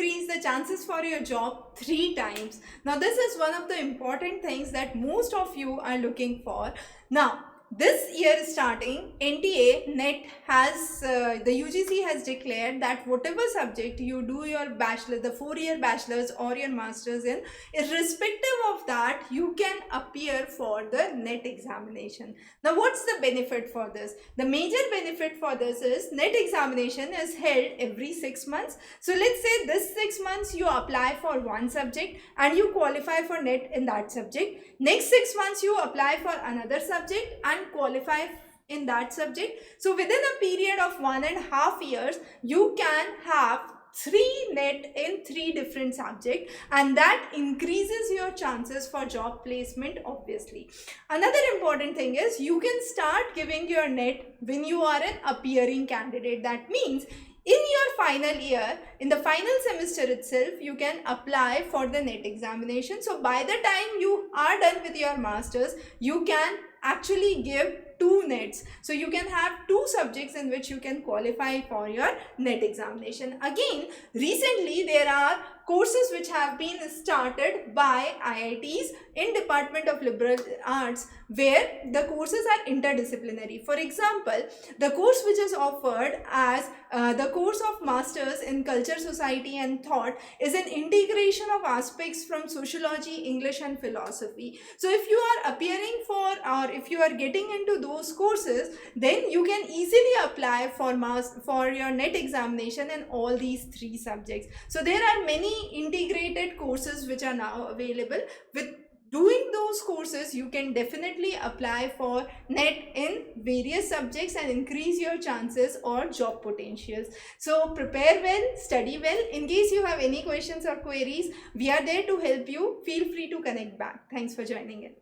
increase the chances for your job 3 times. Now this is one of the important things that most of you are looking for. Now this year starting, NTA NET has the UGC has declared that whatever subject you do your bachelor, the 4-year bachelor's or your master's in, irrespective of that, you can appear for the NET examination. Now what's the benefit for this? The major benefit for this is NET examination is held every 6 months. So let's say this 6 months you apply for one subject and you qualify for NET in that subject. Next 6 months you apply for another subject and qualify in that subject. So within a period of 1.5 years, you can have 3 NET in 3 different subjects, and that increases your chances for job placement obviously. Another important thing is you can start giving your NET when you are an appearing candidate. That means in your final year, in the final semester itself, you can apply for the NET examination. So by the time you are done with your masters, you can actually give 2 NETs. So you can have 2 subjects in which you can qualify for your NET examination. Again, recently there are courses which have been started by IITs in Department of Liberal Arts where the courses are interdisciplinary. For example, the course which is offered as the course of Masters in Culture, Society and Thought is an integration of aspects from sociology, English and philosophy. So if you are appearing for or if you are getting into those courses, then you can easily apply for your NET examination in all these 3 subjects. So there are many integrated courses which are now available. With doing those courses, you can definitely apply for NET in various subjects and increase your chances or job potentials. So prepare well, study well. In case you have any questions or queries, we are there to help you. Feel free to connect back. Thanks for joining in.